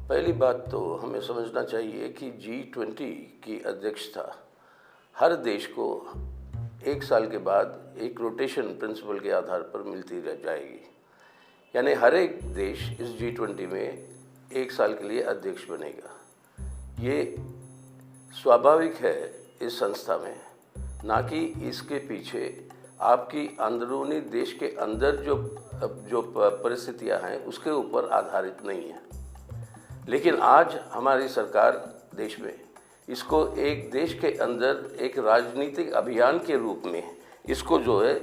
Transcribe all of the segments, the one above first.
पहली बात तो हमें समझना चाहिए कि G20 की अध्यक्षता हर देश को एक साल के बाद एक रोटेशन प्रिंसिपल के आधार पर मिलती रह जाएगी। यानी हर एक देश इस G20 में एक साल के लिए अध्यक्ष बनेगा। ये स्वाभाविक है इस संस्था में, ना कि इसके पीछे आपकी अंदरूनी देश के अंदर जो परिस्थितियां हैं उसके ऊपर आधारित नहीं है। लेकिन आज हमारी सरकार देश में इसको एक देश के अंदर एक राजनीतिक अभियान के रूप में इसको जो है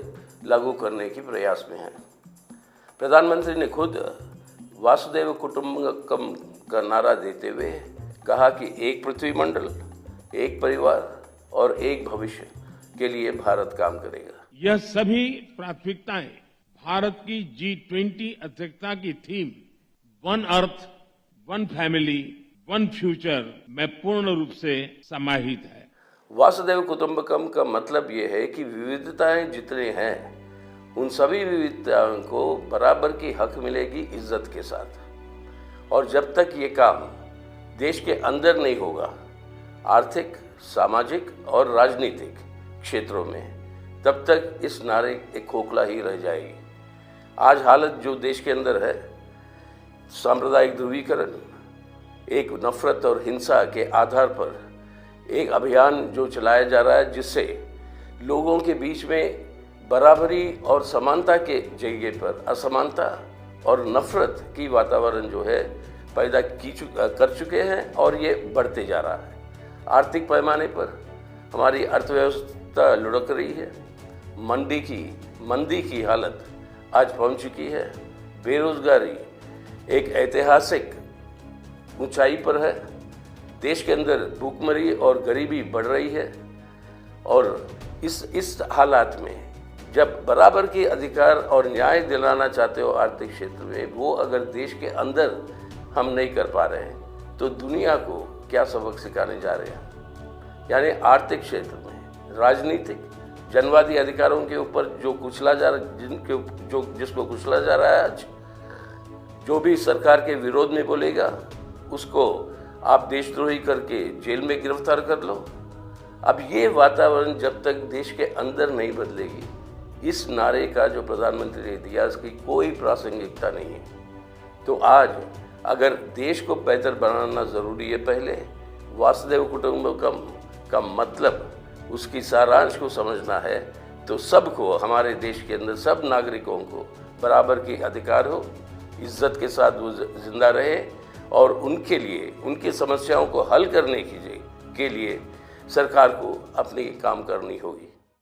लागू करने की प्रयास में है। प्रधानमंत्री ने खुद वासुदेव कुटुंबकम का नारा देते हुए कहा कि एक पृथ्वी मंडल, एक परिवार और एक भविष्य के लिए भारत काम करेगा। यह सभी प्राथमिकताएं भारत की G20 अध्यक्षता की theme one earth, one family, one future में पूर्ण रूप से समाहित है। वासुदेव कुटुंबकम का मतलब ये है कि विविधताएं जितने हैं उन सभी विविधताओं को बराबर की हक मिलेगी इज्जत के साथ। और जब तक ये काम देश के अंदर नहीं होगा, आर्थिक, सामाजिक और राजनीतिक क्षेत्रों में, तब तक इस नारे एक खोखला ही रह जाएगी। आज हालत जो देश के अंदर है, सांप्रदायिक ध्रुवीकरण, एक नफरत और हिंसा के आधार पर एक अभियान जो चलाया जा रहा है, जिससे लोगों के बीच में बराबरी और समानता के जगह पर असमानता और नफरत की वातावरण जो है पैदा कर चुके हैं और ये बढ़ते जा रहा है। आर्थिक पैमाने पर हमारी अर्थव्यवस्था लुढ़क रही है। मंदी की हालत आज पहुंच चुकी है। बेरोजगारी एक ऐतिहासिक ऊंचाई पर है। देश के अंदर भूखमरी और गरीबी बढ़ रही है। और इस हालात में जब बराबर के अधिकार और न्याय दिलाना चाहते हो आर्थिक क्षेत्र में, वो अगर देश के अंदर हम नहीं कर पा रहे हैं तो दुनिया को क्या सबक सिखाने जा रहे हैं। यानी आर्थिक क्षेत्र में राजनीतिक जनवादी अधिकारों के ऊपर जो कुचला जा रहा, जिसको कुचला जा रहा है आज, जो भी सरकार के विरोध में बोलेगा उसको आप देशद्रोही करके जेल में गिरफ्तार कर लो। अब ये वातावरण जब तक देश के अंदर नहीं बदलेगी, इस नारे का जो प्रधानमंत्री ने दिया उसकी कोई प्रासंगिकता नहीं है। तो आज अगर देश को बेहतर बनाना ज़रूरी है, पहले वासुदेव कुटुंबकम का मतलब उसकी सारांश को समझना है, तो सबको, हमारे देश के अंदर सब नागरिकों को बराबर की अधिकार हो, इज्जत के साथ वो जिंदा रहे और उनके लिए, उनकी समस्याओं को हल करने के लिए सरकार को अपनी काम करनी होगी।